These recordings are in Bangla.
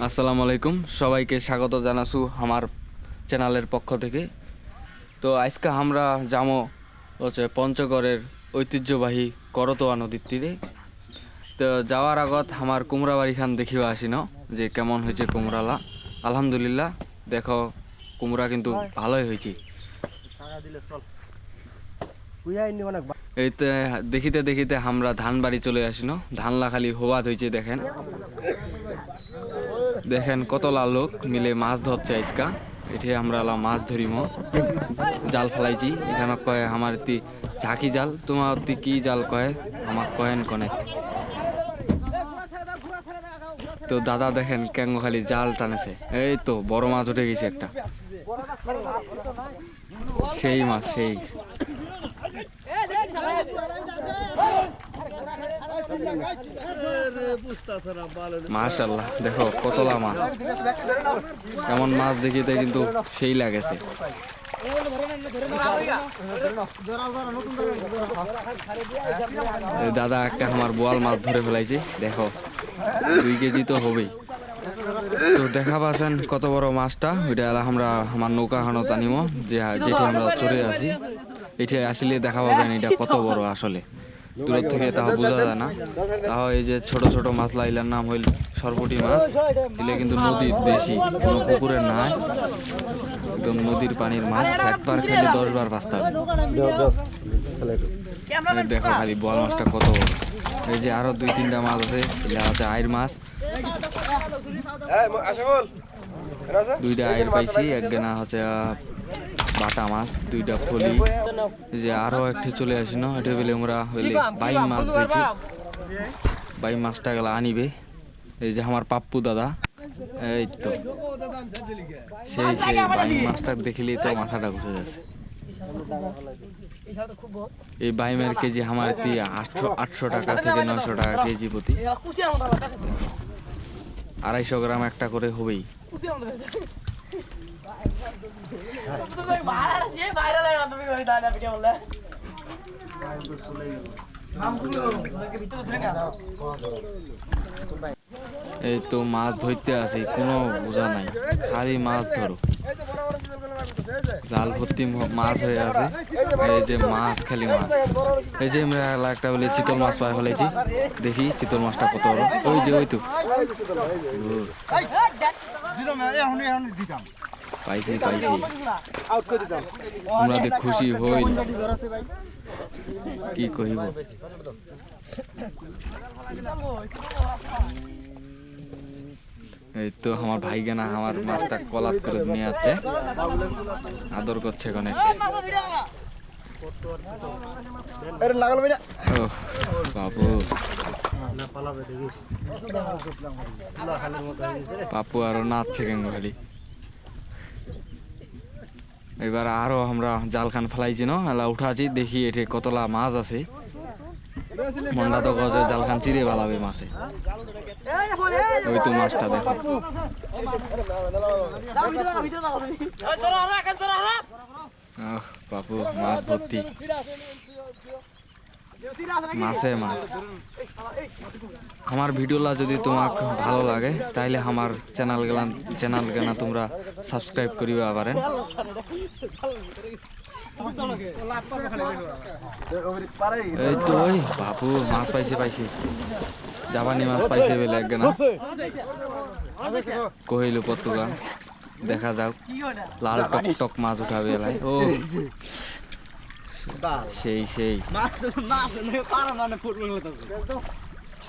আসসালামু আলাইকুম, সবাইকে স্বাগত জানাচ্ছি আমার চ্যানেলের পক্ষ থেকে। তো আজকে আমরা যাবো হচ্ছে পঞ্চগড়ের ঐতিহ্যবাহী করতোয়া নদীর তীরে। তো যাওয়ার আগত আমার কুমড়া বাড়ি খান দেখিবা আসিন যে কেমন হয়েছে কুমড়ালা। আলহামদুলিল্লাহ, দেখো কুমড়া কিন্তু ভালোই হয়েছে। এইতে দেখিতে দেখিতে আমরা ধান বাড়ি চলে আসিন। ধানলা খালি হবাদ হয়েছে, দেখেন দেখেন কতলা লোক মিলে মাছ ধরছে আজকা। এটি আমরা মাছ ধরিম, জাল ফেলাইছি। এখানে কয় আমার তি ঝাঁকি জাল, তোমার তি কি জাল কয় আমার কয়েন কনে। তো দাদা দেখেন কেন খালি জাল টানেছে। এই তো বড় মাছ উঠে গেছে একটা, সেই মাছ সেই। মাশাআল্লাহ, দেখো কতলা মাছ। এমন মাছ দেখিতে কিন্তু সেই লাগেছে। দাদা একটা আমার বোয়াল মাছ ধরে ফেলাইছে, দেখো 2 কেজি তো হবেই। তো দেখা পাচ্ছেন কত বড় মাছটা। ওইটা আমরা আমার নৌকা খানত আনিব, যেটি আমরা চড়ে আছি। এটি আসলে দেখা পাবেন এটা কত বড়। আসলে দূর থেকে তাও বোঝা যায় না। তাও এই যে ছোট ছোট মাছ লাইলার নাম হইল সরপুটি মাছ। এগুলো কিন্তু নদীর দেশি, কোনো পুকুরের নাই, একদম নদীর পানির মাছ। একবার খেলে 10 বার বাঁচতে হবে। দেখো খালি বোয়াল মাছটা কত বড়। এই যে আরো 2-3টা মাছ আছে, এগুলো হচ্ছে আইর মাছ। 2টা আইর পাইছি, একখানা হচ্ছে বাটা মাছ, 2টা ফলি। যে আরো একটি চলে আসি না, এটা বলে আমরা হইলে বাইম মাছ ধরেছি। বাইম মাছটা গেলা আনিবে। এই যে আমার পাপ্পু দাদা, এই তো সেই সেই বাইম মাছটা দেখিলেই তো মাথাটা ঘুরে যাচ্ছে। এই বাইমের কেজি আমার 800 টাকা থেকে 900 টাকা কেজি প্রতি। 250 গ্রাম একটা করে হবেই। এই তো মাছ ধরতে আসি, কোনো বোঝা নাই, খালি মাছ ধরো। জাল ভর্তি মাছ হয়ে আছে। এই যে মাছ, খালি মাছ। এই যে আমরা একটা বলে চিতল মাছ পাই ফেলেছি। দেখি চিতল মাছটা কত বড়। ওই যে ওই তো পাইছি পাইছি। আমরা খুশি হই, কি কহিব। এই তো আমার ভাই গেনা আমার মাছটা কলাত করে নিয়ে যাচ্ছে, আদর করছে অনেক। বাবু পাপু আরো নাচছে কেন খালি। এবার আরো আমরা জাল খান ফেলাইছি না, এলা উঠাছি। দেখি এটি কতলা মাছ আছে। মন্ডা তো গজে জাল খান চিরে ভালাবে মাছে। ওই তো মাছটা দেখো। বাপু মাছ ভর্তি, মাছে মাছ। আমার ভিডিওলা যদি তোমাক ভালো লাগে তাইলে আমার চ্যানেল গানা তোমরা সাবস্ক্রাইব করিবা পারেন। এই তো ওই বাপু মাছ পাইছে জাপানি মাছ পাইছে বলে একগানা কহিল পর্তুগা। দেখা যাক, লাল টক টক মাছ উঠাবে এলাই। ও সেই সেই।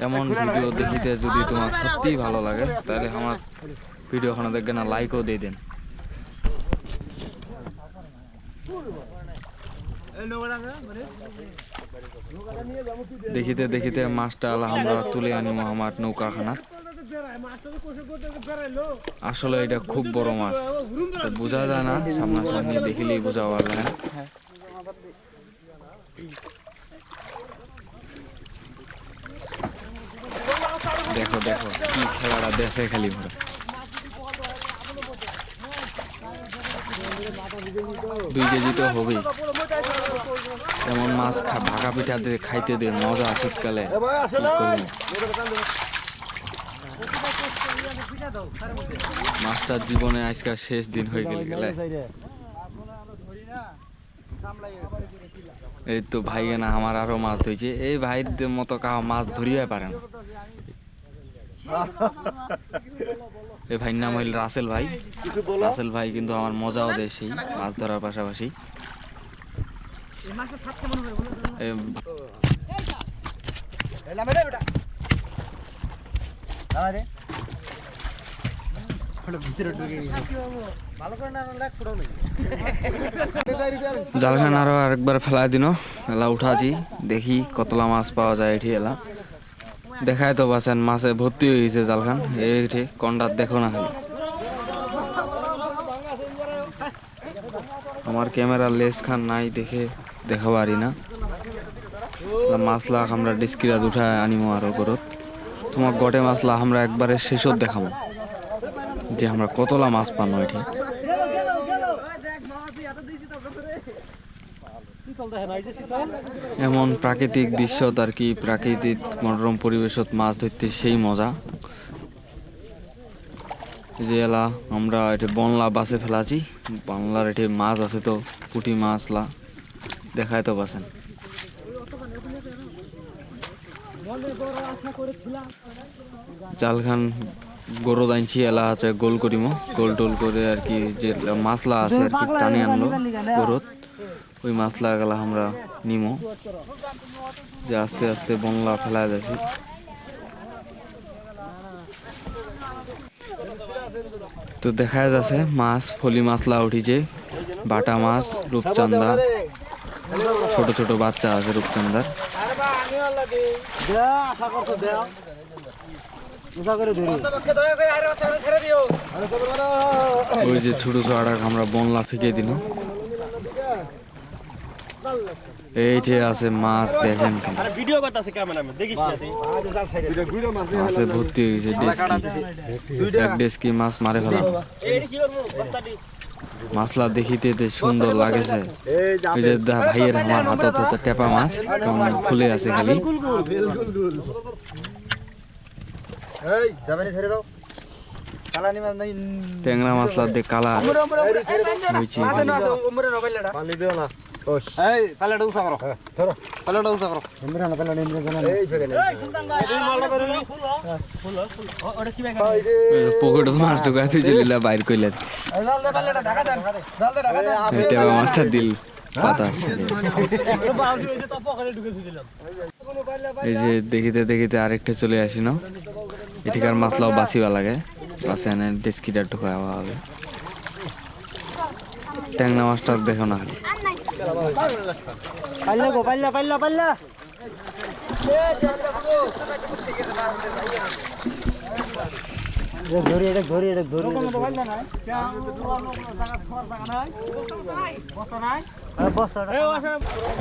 এমন ভিডিও দেখিতে যদি তোমার সত্যি ভালো লাগে তাহলে আমার ভিডিওখানে দেখবেন, লাইকও দিয়ে দেন। দেখিতে দেখিতে মাছটা আমরা তুলে আনিব আমার নৌকাখানা। আসলে এটা খুব বড় মাছ, বোঝা যায় না, সামনাসামনি দেখিলেই বোঝা পারবে না। দেখো দেখো কি খেলাটা দেশে খালি ভরে। 2 কেজি তো হবেই। এমন মাছ ভাগা পিঠা দিয়ে খাইতে দে মজা শীতকালে। মাছটার জীবনে আজকাল শেষ দিন হয়ে গেলে এই তো ভাই না আমার আরো মাছ ধরেছে এই ভাইদের মতো কাউ মাছ ধরিয়ে পারে না এই ভাইয়ের নাম হইল রাসেল ভাই রাসেল ভাই কিন্তু আমার মজাও দেয় সেই মাছ ধরার পাশাপাশি জালখান আরো আরেকবার ফেলাই দিন এলা উঠাছি দেখি কতলা মাছ পাওয়া যায় এটি এলা দেখায় তো পাচ্ছেন মাছে ভর্তি হয়ে গেছে জালখান এইটি কন্ডার দেখো না খালি আমার ক্যামেরার লেস খান নাই দেখে দেখা পারি না মাছলা আমরা ডিস্কিরাত উঠায় আনিমো আরো করত তোমার গটে মাছলা আমরা একবারে শেষত দেখাবো যে আমরা কতলা মাছ পানো এটি এমন প্রাকৃতিক দৃশ্য আর কি প্রাকৃতিক মনোরম পরিবেশত মাছ ধরতে সেই মজা যে এলা আমরা এটি বনলা বাসে ফেলাছি বাংলার এটি মাছ আছে তো পুঁটি মাছলা দেখায় তো পাচ্ছেন জালখান গরু দাইছি এলা আছে গোল করিম গোল টোল করে আর কি যে মাছলা আছে আর কি টানি আনলো গরুত ওই মাছলা গেলা আমরা নিমো যে আস্তে আস্তে বনলা ফেলায় যাচ্ছি তো দেখা যাচ্ছে মাছ ফলি মাছলা উঠিছে বাটা মাছ রূপচান্দা ছোট ছোট বাচ্চা আছে রূপচান্দার ওই যে ছোট ছোট আমরা বনলা ফিকে দিল এইটি আছে মাছ দেখেন মাছে ভর্তি হয়েছে এক ডেস্কি মাছ মারে ফেলাম মাছলা দেখিতে সুন্দর লাগেছে ওই যে ভাইয়ের আমার হাতত হচ্ছে টেপা মাছ কেমন ফুলে আছে খালি ট্যাংরা মাছলা দিয়ে কালা হয়েছে পকেট মাছ ঢুকাই তুইছিলা বাইর কইলে টেপা মাছটা দিল পাতা এই যে দেখিতে দেখিতে আরেকটা চলে আসি না এটিকার মাছলাও বাঁচিবা লাগে বাঁচে এনে ডেস্কিটা ঢুকাওয়া হবে ট্যাংরা মাছটা দেখো না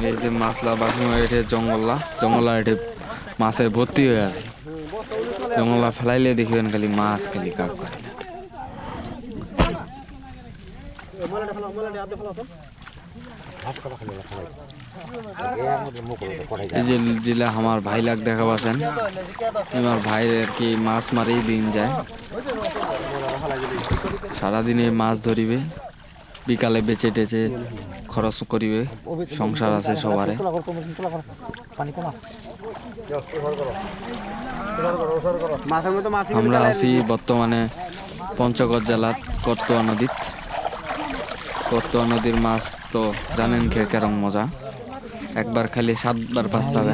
এই যে মাছলা বাসি এটে জঙ্গলা এটে মাছে ভর্তি হয়ে আছে জঙ্গলা ফেলাইলে দেখবেন খালি মাছ খালি কাপ করে এই যে জিলা আমার ভাই লাগ দেখা পাচ্ছেন আমার ভাইয়ের আর কি মাছ মারেই দিন যায় সারাদিনে মাছ ধরিবে বিকালে বেচে টেচে খরচ করিবে সংসার আছে সবারে আমরা আছি বর্তমানে পঞ্চগড় জেলার কর্তোয়া নদীত কর্তোয়া নদীর মাছ তো জানেন কেরম মজা একবার খালি 7 বার পাস্তা হবে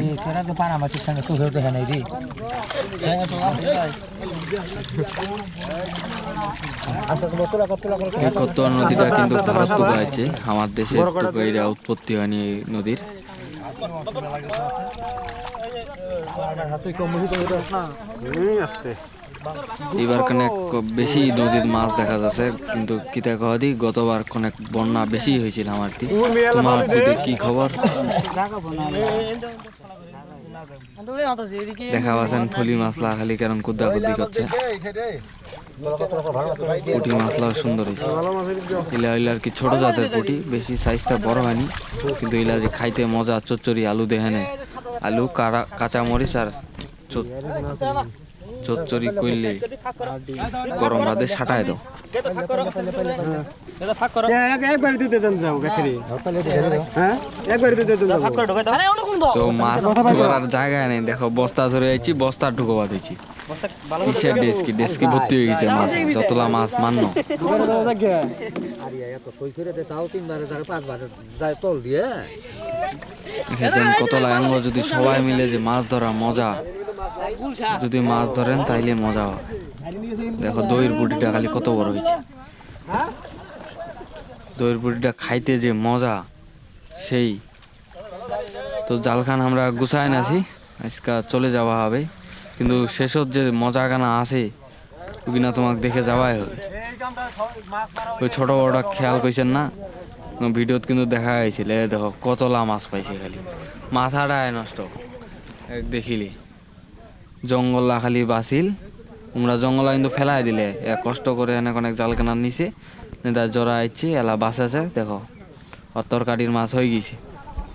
এই কর্তোয়া নদীটা কিন্তু ভারত থেকে আছে আমার দেশের এটা উৎপত্তি হয়নি এই নদীর এবার অনেক বেশি নদীর মাছ দেখা যাচ্ছে কিন্তু কিতা কদি গতবার অনেক বন্যা বেশি হয়েছিল আমার তোমার কি খবর দেখা পাচ্ছেন ফলি মাছলা খালি কেমন কুদ্দা কুদ্দি করছে পুঁটি মাছলাও সুন্দর হয়েছে ইলা ইলা আর কি ছোট জাতের পুঁটি বেশি সাইজটা বড় হয়নি কিন্তু ইলা যে খাইতে মজা চচ্চড়ি আলু দেহেনে আলু কাঁচা মরিচ আর চচ্চড়ি করলে গরম ভাতে সাটায় দাও। একবার দিতে দেন যাও গাছরি হ্যাঁ একবার দিতে দেন যাও তো মাছ ধরার জায়গা নেই, দেখো বস্তা ধরে যাচ্ছি, বস্তা ঢুকোবা দিচ্ছি, কিসের ডেস্কি ভর্তি হয়ে গেছে মাছ, যতলা মাছ মান্য। দেখেছেন কতলা আঙ্গ, যদি সবাই মিলে যে মাছ ধরা মজা, যদি মাছ ধরেন তাইলে মজা হবে। দেখো দইয়ের বুটিটা খালি কত বড় হয়েছে, দইয়ের বুটিটা খাইতে যে মজা সেই। তো জালখান আমরা গুছাই নাছি, আজকা চলে যাওয়া হবে, কিন্তু শেষত যে মজা গানা আছে ওইনা তোমাকে দেখে যাওয়াই হবে। ওই ছোট বড়টা খেয়াল করছেন না, ভিডিওত কিন্তু দেখা গেছিল। দেখো কতলা মাছ পাইছে, খালি মাথাটাই নষ্ট দেখিলি। জঙ্গলা খালি বাঁচিল, তোমরা জঙ্গলা কিন্তু ফেলাই দিলে, কষ্ট করে অনেক অনেক জাল কেনার নিচে নেতা জোড়া আইছে, এলা বাঁচাছে। দেখো আর তরকারির মাছ হয়ে গেছে,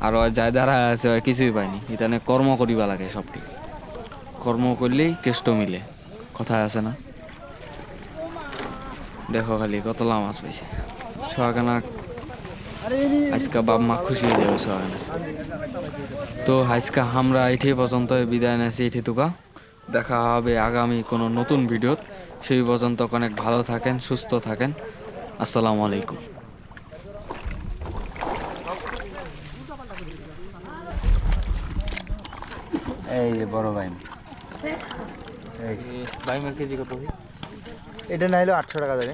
আর ওই যাই দাঁড়া আছে ওই কিছুই পায়নি। এখানে কর্ম করিবা লাগে, সবটি কর্ম করলেই কেষ্ট মিলে, কথা আছে না। দেখো খালি কতলা মাছ পাইছে সোহাগানা, আজকা বাপ মা খুশি হয়ে যাবে সোহাগানা। তো আজকা আমরা এটি পর্যন্ত বিদায় নিয়েছি, এটি তুকা দেখা হবে আগামী কোনো নতুন ভিডিওত। সেই পর্যন্ত অনেক ভালো থাকেন, সুস্থ থাকেন। আসসালামু আলাইকুম। এই বড় ভাই বাইমের কেজি কত? এটা নাইলো 800 টাকা যাবে।